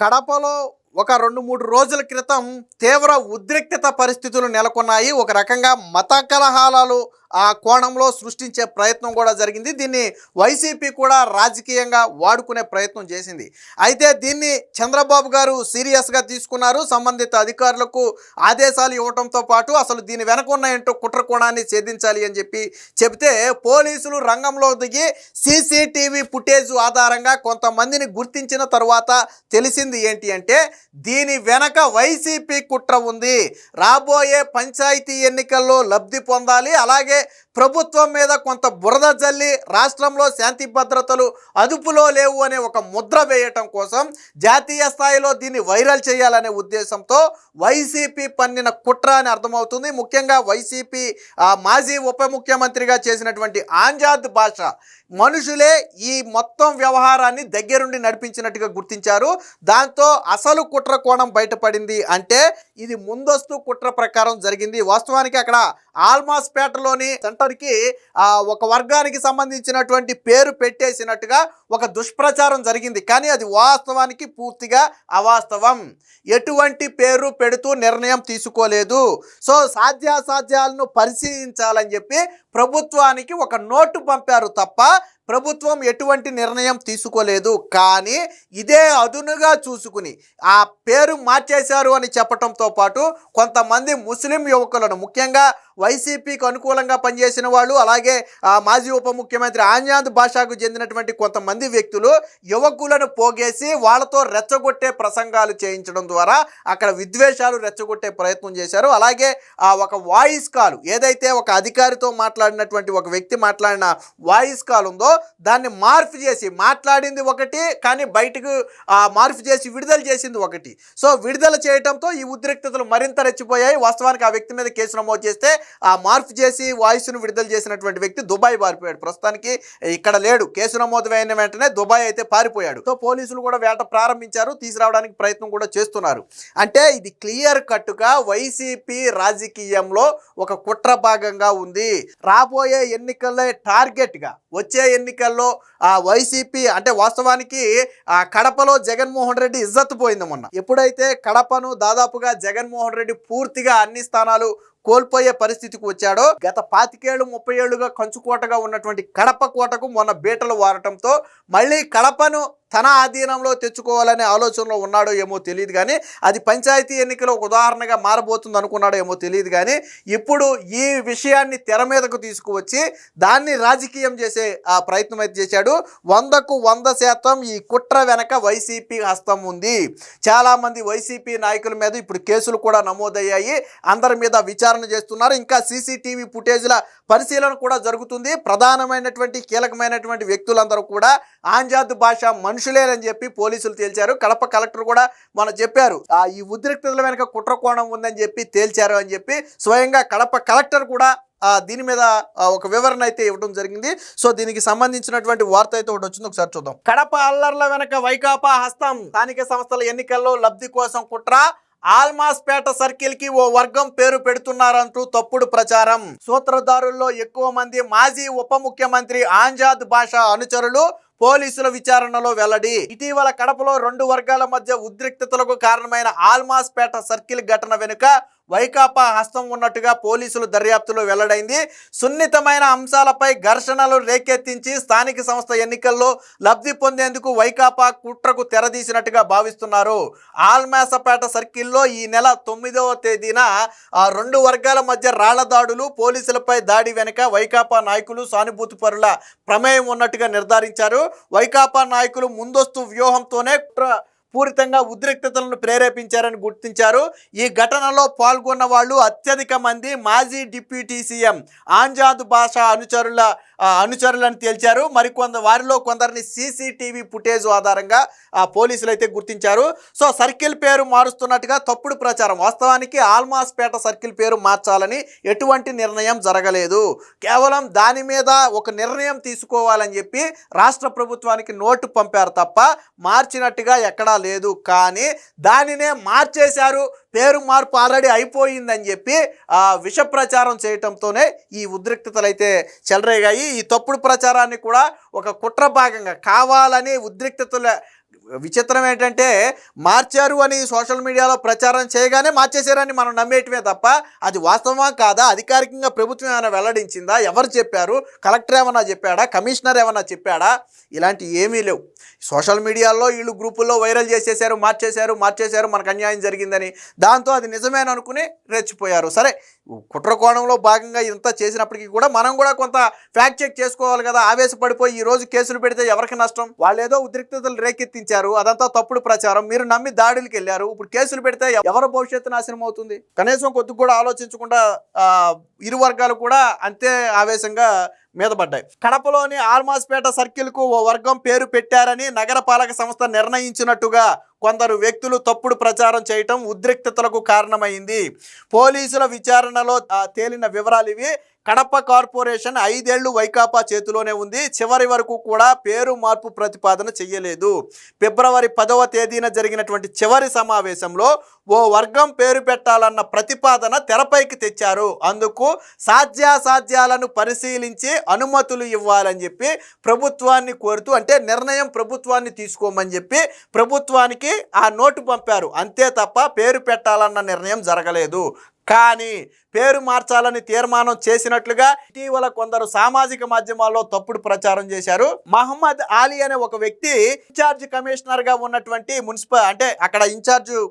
కడపలో ఒక 2-3 రోజుల క్రితం తీవ్ర ఉద్రిక్తత పరిస్థితులు నెలకొన్నాయి. ఒక రకంగా మత కలహాలు ఆ కోణంలో సృష్టించే ప్రయత్నం కూడా జరిగింది. దీన్ని వైసీపీ కూడా రాజకీయంగా వాడుకునే ప్రయత్నం చేసింది. అయితే దీన్ని చంద్రబాబు గారు సీరియస్గా తీసుకున్నారు. సంబంధిత అధికారులకు ఆదేశాలు ఇవ్వడంతో పాటు అసలు దీని వెనకున్న ఏంటో కుట్ర కోణాన్ని ఛేదించాలి అని చెబితే పోలీసులు రంగంలో దిగి సీసీటీవీ ఫుటేజ్ ఆధారంగా కొంతమందిని గుర్తించిన తర్వాత తెలిసింది ఏంటి అంటే దీని వెనక వైసీపీ కుట్ర ఉంది. రాబోయే పంచాయతీ ఎన్నికల్లో లబ్ధి పొందాలి, అలాగే ప్రభుత్వం మీద కొంత బురద జల్లి రాష్ట్రంలో శాంతి భద్రతలు అదుపులో లేవు అనే ఒక ముద్ర వేయటం కోసం జాతీయ స్థాయిలో దీన్ని వైరల్ చేయాలనే ఉద్దేశంతో వైసీపీ పన్నిన కుట్ర అని అర్థమవుతుంది. ముఖ్యంగా వైసీపీ మాజీ ఉప ముఖ్యమంత్రిగా చేసినటువంటి ఆంజాద్ బాషా మనుషులే ఈ మొత్తం వ్యవహారాన్ని దగ్గరుండి నడిపించినట్టుగా గుర్తించారు. దాంతో అసలు కుట్ర కోణం బయటపడింది. అంటే ఇది ముందస్తు కుట్ర ప్రకారం జరిగింది. వాస్తవానికి అక్కడ ఆల్మాస్పేటలోని సెంటర్కి ఒక వర్గానికి సంబంధించినటువంటి పేరు పెట్టేసినట్టుగా ఒక దుష్ప్రచారం జరిగింది. కానీ అది వాస్తవానికి పూర్తిగా అవాస్తవం. ఎటువంటి పేరు పెడుతూ నిర్ణయం తీసుకోలేదు. సో సాధ్యాసాధ్యాలను పరిశీలించాలని చెప్పి ప్రభుత్వానికి ఒక నోటు పంపారు తప్ప ప్రభుత్వం ఎటువంటి నిర్ణయం తీసుకోలేదు. కానీ ఇదే అదునుగా చూసుకుని ఆ పేరు మార్చేశారు అని చెప్పడంతో పాటు కొంతమంది ముస్లిం యువకులను, ముఖ్యంగా వైసీపీకి అనుకూలంగా పనిచేసిన వాళ్ళు, అలాగే మాజీ ఉప ముఖ్యమంత్రి ఆంజాద్ బాషాకు చెందినటువంటి కొంతమంది వ్యక్తులు యువకులను పోగేసి వాళ్ళతో రెచ్చగొట్టే ప్రసంగాలు చేయించడం ద్వారా అక్కడ విద్వేషాలు రెచ్చగొట్టే ప్రయత్నం చేశారు. అలాగే ఒక వాయిస్ కాల్ ఏదైతే ఒక అధికారితో మాట్లాడినటువంటి ఒక వ్యక్తి మాట్లాడిన వాయిస్ కాల్ ఉందో దాన్ని మార్పు చేసి మాట్లాడింది ఒకటి, కానీ బయటకు మార్పు చేసి విడుదల చేసింది ఒకటి. సో విడుదల చేయడంతో ఈ ఉద్రిక్తతలు మరింత రెచ్చిపోయాయి. వాస్తవానికి ఆ వ్యక్తి మీద కేసు నమోదు చేస్తే ఆ మార్పు చేసి వాయిస్ను విడుదల చేసినటువంటి వ్యక్తి దుబాయ్ పారిపోయాడు. ప్రస్తుతానికి ఇక్కడ లేడు. కేసు నమోదు అయిన వెంటనే దుబాయ్ అయితే పారిపోయాడు. సో పోలీసులు కూడా వేట ప్రారంభించారు, తీసుకురావడానికి ప్రయత్నం కూడా చేస్తున్నారు. అంటే ఇది క్లియర్ కట్టుగా వైసీపీ రాజకీయంలో ఒక కుట్ర భాగంగా ఉంది. రాబోయే ఎన్నికల్లో టార్గెట్గా వచ్చే ఎన్నికల్లో వైసీపీ అంటే వాస్తవానికి కడపలో జగన్మోహన్ రెడ్డి ఇజ్జత్ పోయింది మొన్న. ఎప్పుడైతే కడపను దాదాపుగా జగన్మోహన్ రెడ్డి పూర్తిగా అన్ని స్థానాలు కోల్పోయే పరిస్థితికి వచ్చాడో, గత 25-30 ఏళ్లుగా కంచుకోటగా ఉన్నటువంటి కడప కోటకు మొన్న బీటలు వారటంతో మళ్ళీ కడపను తన ఆధీనంలో తెచ్చుకోవాలనే ఆలోచనలో ఉన్నాడో ఏమో తెలియదు. కానీ అది పంచాయతీ ఎన్నికలో ఒక ఉదాహరణగా మారబోతుంది అనుకున్నాడో ఏమో తెలియదు. కానీ ఇప్పుడు ఈ విషయాన్ని తెర మీదకు తీసుకువచ్చి దాన్ని రాజకీయం చేసే ప్రయత్నం అయితే చేశాడు. 100కు 100% ఈ కుట్ర వెనక వైసీపీ హస్తం ఉంది. చాలామంది వైసీపీ నాయకుల మీద ఇప్పుడు కేసులు కూడా నమోదయ్యాయి. అందరి మీద విచారణ చేస్తున్నారు. ఇంకా సీసీటీవీ ఫుటేజ్ల పరిశీలన కూడా జరుగుతుంది. ప్రధానమైనటువంటి కీలకమైనటువంటి వ్యక్తులందరూ కూడా ఆంజాద్ బాషా మనుషులేనని చెప్పి పోలీసులు తేల్చారు. కడప కలెక్టర్ కూడా మనం చెప్పారు ఈ ఉద్రిక్తతల వెనక కుట్ర కోణం ఉందని చెప్పి తేల్చారు అని చెప్పి స్వయంగా కడప కలెక్టర్ కూడా దీని మీద ఒక వివరణ అయితే ఇవ్వడం జరిగింది. సో దీనికి సంబంధించినటువంటి వార్త అయితే ఒకటి వచ్చింది, ఒకసారి చూద్దాం. కడప అల్లర్ల వెనక వైకాపా హస్తం, స్థానిక సంస్థల ఎన్నికల్లో లబ్ధి కోసం కుట్ర, ఆల్మాస్పేట సర్కిల్ కి ఓ వర్గం పేరు పెడుతున్నారంటూ తప్పుడు ప్రచారం. సూత్రధారుల్లో ఎక్కువ మంది మాజీ ఉప ముఖ్యమంత్రి ఆంజాద్ బాషా అనుచరులు పోలీసుల విచారణలో వెల్లడి. ఇటీవల కడపలో 2 వర్గాల మధ్య ఉద్రిక్తతలకు కారణమైన ఆల్మాస్పేట సర్కిల్ ఘటన వెనుక వైకాపా హస్తం ఉన్నట్టుగా పోలీసులు దర్యాప్తులో వెల్లడైంది. సున్నితమైన అంశాలపై ఘర్షణలు రేకెత్తించి స్థానిక సంస్థ ఎన్నికల్లో లబ్ధి పొందేందుకు వైకాపా కుట్రకు తెరదీసినట్టుగా భావిస్తున్నారు. ఆల్మాసపేట సర్కిల్లో ఈ నెల 9వ తేదీన 2 వర్గాల మధ్య రాళ్ల దాడులు, పోలీసులపై దాడి వెనుక వైకాపా నాయకులు, సానుభూతి పరుల ప్రమేయం ఉన్నట్టుగా నిర్ధారించారు. వైకాపా నాయకులు ముందస్తు వ్యూహంతోనే పూరితంగా ఉద్రిక్తతలను ప్రేరేపించారని గుర్తించారు. ఈ ఘటనలో పాల్గొన్న వాళ్ళు అత్యధిక మంది మాజీ డిప్యూటీ సీఎం ఆంజాద్ బాషా అనుచరులను తేల్చారు. వారిలో కొందరిని సీసీటీవీ ఫుటేజ్ ఆధారంగా పోలీసులు అయితే గుర్తించారు. సో సర్కిల్ పేరు మారుస్తున్నట్టుగా తప్పుడు ప్రచారం. వాస్తవానికి ఆల్మాస్పేట సర్కిల్ పేరు మార్చాలని ఎటువంటి నిర్ణయం జరగలేదు. కేవలం దాని మీద ఒక నిర్ణయం తీసుకోవాలని చెప్పి రాష్ట్ర ప్రభుత్వానికి నోటు పంపారు తప్ప మార్చినట్టుగా ఎక్కడా లేదు. కానీ దానినే మార్చేశారు, పేరు మార్పు ఆల్రెడీ అయిపోయిందని చెప్పి విష ప్రచారం చేయటంతోనే ఈ ఉద్రిక్తతలు అయితే చెలరేగాయి. ఈ తప్పుడు ప్రచారాన్ని కూడా ఒక కుట్ర భాగంగా కావాలని ఉద్రిక్తతల విచిత్రం ఏంటంటే మార్చారు అని సోషల్ మీడియాలో ప్రచారం చేయగానే మార్చేశారని మనం నమ్మేయటమే తప్ప అది వాస్తవమా కాదా, అధికారికంగా ప్రభుత్వం ఏమైనా వెల్లడించిందా, ఎవరు చెప్పారు, కలెక్టర్ ఏమన్నా చెప్పాడా, కమిషనర్ ఏమన్నా చెప్పాడా, ఇలాంటి ఏమీ లేవు. సోషల్ మీడియాలో వీళ్ళు గ్రూపుల్లో వైరల్ చేసేసారు, మార్చేశారు మనకు అన్యాయం జరిగిందని. దాంతో అది నిజమేననుకుని రెచ్చిపోయారు. సరే, కుట్ర కోణంలో భాగంగా ఇంత చేసినప్పటికీ కూడా మనం కూడా కొంత ఫ్యాక్ట్ చెక్ చేసుకోవాలి కదా. ఆవేశపడిపోయి ఈ రోజు కేసులు పెడితే ఎవరికి నష్టం? వాళ్ళు ఏదో ఉద్రిక్తతలు రేకెత్తించారు, అదంతా తప్పుడు ప్రచారం, మీరు నమ్మి దాడులకు వెళ్ళారు. ఇప్పుడు కేసులు పెడితే ఎవరి భవిష్యత్తు నాశనం అవుతుంది? కనీసం కొద్దిగా కూడా ఆలోచించకుండా ఇరు వర్గాలు కూడా అంతే ఆవేశంగా మీద పడ్డాయి. కడపలోని ఆల్మాస్పేట సర్కిల్కు ఓ వర్గం పేరు పెట్టారని నగరపాలక సంస్థ నిర్ణయించినట్టుగా కొందరు వ్యక్తులు తప్పుడు ప్రచారం చేయటం ఉద్రిక్తతలకు కారణమైంది. పోలీసుల విచారణలో తేలిన వివరాలు ఇవి. కడప కార్పొరేషన్ 5 ఏళ్లు వైకాపా చేతిలోనే ఉంది. చివరి వరకు కూడా పేరు మార్పు ప్రతిపాదన చేయలేదు. ఫిబ్రవరి 10వ తేదీన జరిగినటువంటి చివరి సమావేశంలో ఓ వర్గం పేరు పెట్టాలన్న ప్రతిపాదన తెరపైకి తెచ్చారు. అందుకు సాధ్యాసాధ్యాలను పరిశీలించి అనుమతులు ఇవ్వాలని చెప్పి ప్రభుత్వాన్ని కోరుతూ, అంటే నిర్ణయం ప్రభుత్వాన్ని తీసుకోమని చెప్పి ప్రభుత్వానికి ఆ నోటు పంపారు. అంతే తప్ప పేరు పెట్టాలన్న నిర్ణయం జరగలేదు. కానీ పేరు మార్చాలని తీర్మానం చేసినట్లుగా ఇటీవల కొందరు సామాజిక మాధ్యమాల్లో తప్పుడు ప్రచారం చేశారు. మహమ్మద్ ఆలీ అనే ఒక వ్యక్తి ఇన్ఛార్జ్ కమిషనర్ గా ఉన్నటువంటి అంటే అక్కడ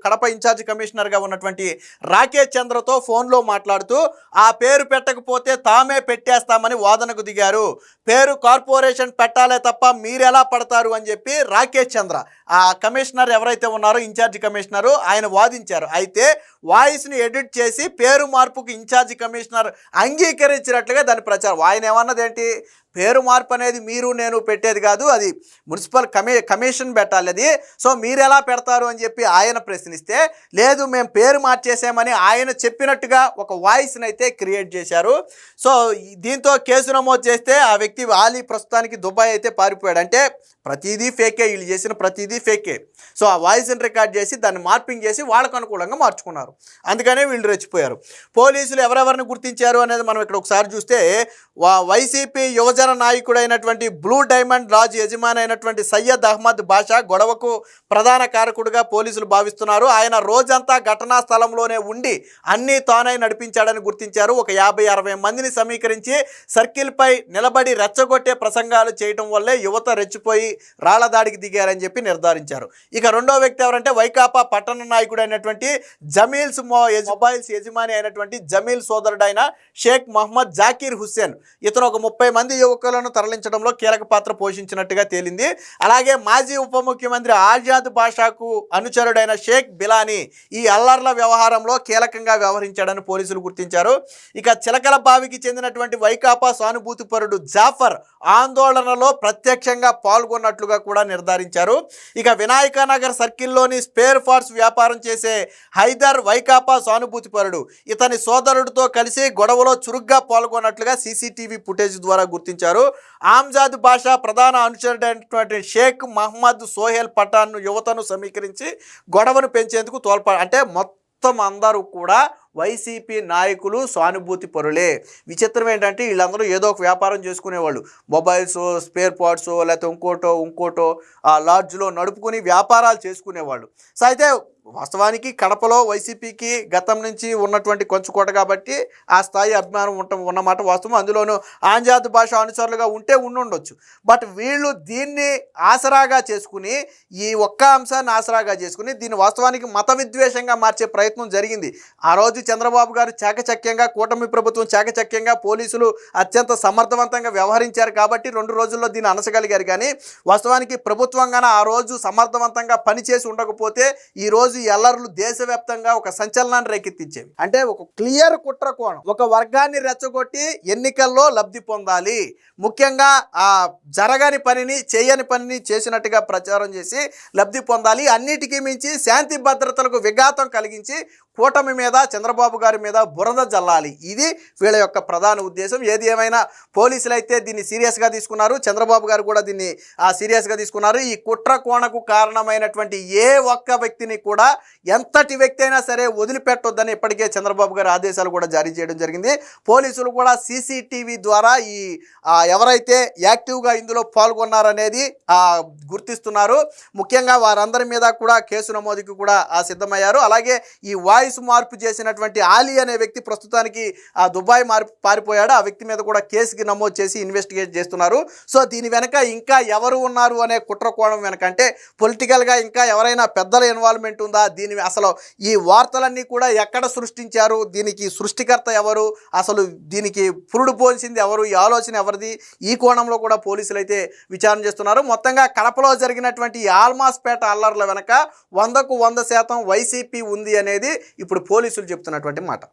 కడప ఇన్ఛార్జ్ కమిషనర్ గా ఉన్నటువంటి రాకేష్ చంద్రతో ఫోన్లో మాట్లాడుతూ ఆ పేరు పెట్టకపోతే తామే పెట్టేస్తామని వాదనకు దిగారు. పేరు కార్పొరేషన్ పెట్టాలే తప్ప మీరెలా పడతారు అని చెప్పి రాకేష్ చంద్ర, ఆ కమిషనర్ ఎవరైతే ఉన్నారో ఇన్ఛార్జ్ కమిషనరు, ఆయన వాదించారు. అయితే వాయిస్ని ఎడిట్ చేసి పేరు మార్పుకు ఇన్ఛార్జి కమిషనర్ అంగీకరించినట్లుగా దాని ప్రచారం. ఆయన ఏమన్నది ఏంటి, పేరు మార్పు అనేది మీరు నేను పెట్టేది కాదు, అది మున్సిపల్ కమిషన్ పెట్టాలి అది, సో మీరు ఎలా పెడతారు అని చెప్పి ఆయన ప్రశ్నిస్తే, లేదు మేము పేరు మార్చేసామని ఆయన చెప్పినట్టుగా ఒక వాయిస్ని అయితే క్రియేట్ చేశారు. సో దీంతో కేసు నమోదు చేస్తే ఆ వ్యక్తి ఆలీ ప్రస్తుతానికి దుబాయ్ అయితే పారిపోయాడు. అంటే ప్రతిదీ ఫేకే, వీళ్ళు చేసిన ప్రతిదీ ఫేకే. సో ఆ వాయిస్ని రికార్డ్ చేసి దాన్ని మార్పింగ్ చేసి వాళ్ళకు అనుకూలంగా మార్చుకున్నారు. అందుకనే వీళ్ళు రెచ్చిపోయారు. పోలీసులు ఎవరెవరిని గుర్తించారు అనేది మనం ఇక్కడ ఒకసారి చూస్తే, వైసీపీ యువజన నాయకుడైనటువంటి బ్లూ డైమండ్ లాడ్జ్ యజమాని అయినటువంటి సయ్యద్ అహ్మద్ బాషా గొడవకు ప్రధాన కారకుడిగా పోలీసులు భావిస్తున్నారు. ఆయన రోజంతా ఘటనా స్థలంలోనే ఉండి అన్నీ తానై నడిపించాడని గుర్తించారు. ఒక 50-60 మందిని సమీకరించి సర్కిల్పై నిలబడి రెచ్చగొట్టే ప్రసంగాలు చేయడం వల్లే యువత రెచ్చిపోయి రాళ్ల దాడికి దిగారని చెప్పి నిర్ధారించారు. ఇక రెండో వ్యక్తి ఎవరంటే వైకాపా పట్టణ నాయకుడు అయినటువంటి జమీల్స్ మొబైల్స్ యజమాని అయినటువంటి జమీల్ సోదరుడైన షేక్ మహమ్మద్ జాకీర్ హుస్సేన్. ఇతను ఒక 30 మంది యువకులను తరలించడంలో కీలక పాత్ర పోషించినట్టుగా తేలింది. అలాగే మాజీ ఉప ముఖ్యమంత్రి ఆజాద్ బాషాకు అనుచరుడైన షేక్ బిలానీ ఈ అల్లర్ల వ్యవహారంలో కీలకంగా వ్యవహరించాడని పోలీసులు గుర్తించారు. ఇక చిలకల బావికి చెందినటువంటి వైకాపా సానుభూతిపరుడు జాఫర్ ఆందోళనలో ప్రత్యక్షంగా పాల్గొన్నట్లుగా కూడా నిర్ధారించారు. ఇక వినాయక నగర్ సర్కిల్లోని స్పేర్ పార్ట్స్ వ్యాపారం చేసే హైదర్ వైకాపా సానుభూతిపరుడు. ఇతని సోదరుడితో కలిసి గొడవలో చురుగ్గా పాల్గొన్నట్లుగా సీసీటీవీ ఫుటేజ్ ద్వారా గుర్తించారు. ఆమ్జాద్ బాషా ప్రధాన అనుచరుడైనటువంటి షేక్ మహమ్మద్ సోహెల్ పఠాన్ను యువతను సమీకరించి గొడవను పెంచేందుకు అంటే మొత్తం అందరూ కూడా వైసీపీ నాయకులు సానుభూతి పరులే. విచిత్రం ఏంటంటే వీళ్ళందరూ ఏదో ఒక వ్యాపారం చేసుకునేవాళ్ళు, మొబైల్స్, స్పేర్ పార్ట్స్, లేకపోతే ఇంకోటో ఆ లాడ్జ్లో నడుపుకొని వ్యాపారాలు చేసుకునేవాళ్ళు. సో అయితే వాస్తవానికి కడపలో వైసీపీకి గతం నుంచి ఉన్నటువంటి కొంచుకోట కాబట్టి ఆ స్థాయి అభిమానం ఉన్నమాట వాస్తవం. అందులోనూ ఆంజాద్ భాష అనుచరులుగా ఉండొచ్చు. బట్ వీళ్ళు దీన్ని ఆసరాగా చేసుకుని, ఈ ఒక్క అంశాన్ని ఆసరాగా చేసుకుని దీన్ని వాస్తవానికి మత విద్వేషంగా మార్చే ప్రయత్నం జరిగింది. ఆ రోజు చంద్రబాబు గారు చాకచక్యంగా, కూటమి ప్రభుత్వం చాకచక్యంగా, పోలీసులు అత్యంత సమర్థవంతంగా వ్యవహరించారు కాబట్టి 2 రోజుల్లో దీన్ని అనసగలిగారు. కానీ వాస్తవానికి ప్రభుత్వంగానే ఆ రోజు సమర్థవంతంగా పనిచేసి ఉండకపోతే ఈరోజు ఈ అల్లర్లు దేశవ్యాప్తంగా ఒక సంచలనాన్ని రేకెత్తించేవి. అంటే ఒక క్లియర్ కుట్ర కోణం, ఒక వర్గాన్ని రెచ్చగొట్టి ఎన్నికల్లో లబ్ధి పొందాలి, ముఖ్యంగా ఆ జరగని పనిని చేయని పనిని చేసినట్టుగా ప్రచారం చేసి లబ్ధి పొందాలి, అన్నిటికీ మించి శాంతి భద్రతలకు విఘాతం కలిగించి కూటమి మీద, చంద్రబాబు గారి మీద బురద జల్లాలి. ఇది వీళ్ళ యొక్క ప్రధాన ఉద్దేశం. ఏది ఏమైనా పోలీసులు అయితే దీన్ని సీరియస్గా తీసుకున్నారు, చంద్రబాబు గారు కూడా దీన్ని సీరియస్గా తీసుకున్నారు. ఈ కుట్ర కోణకు కారణమైనటువంటి ఏ ఒక్క వ్యక్తిని కూడా ఎంతటి వ్యక్తి అయినా సరే వదిలిపెట్టొద్దని ఇప్పటికే చంద్రబాబు గారు ఆదేశాలు కూడా జారీ చేయడం జరిగింది. పోలీసులు కూడా సీసీటీవీ ద్వారా ఈ ఎవరైతే యాక్టివ్గా ఇందులో పాల్గొన్నారనేది గుర్తిస్తున్నారు. ముఖ్యంగా వారందరి మీద కూడా కేసు నమోదుకి కూడా సిద్ధమయ్యారు. అలాగే ఈ వాయిస్ మార్పు చేసినటువంటి ఆలీ అనే వ్యక్తి ప్రస్తుతానికి దుబాయ్ పారిపోయాడు. ఆ వ్యక్తి మీద కూడా కేసుకి నమోదు చేసి ఇన్వెస్టిగేట్ చేస్తున్నారు. సో దీని వెనక ఇంకా ఎవరు ఉన్నారు అనే కుట్ర కోణం వెనక అంటే పొలిటికల్గా ఇంకా ఎవరైనా పెద్దల ఇన్వాల్వ్మెంట్ ఉందా, దీని అసలు ఈ వార్తలన్నీ కూడా ఎక్కడ సృష్టించారు, దీనికి సృష్టికర్త ఎవరు, అసలు దీనికి పురుడు పోల్చింది ఎవరు, ఈ ఆలోచన ఎవరిది, ఈ కోణంలో కూడా పోలీసులు అయితే విచారణ చేస్తున్నారు. మొత్తంగా కడపలో జరిగినటువంటి ఈ ఆల్మాస్పేట అల్లర్ల వెనక 100% వైసీపీ ఉంది అనేది ఇప్పుడు పోలీసులు చెప్తున్నటువంటి మాట.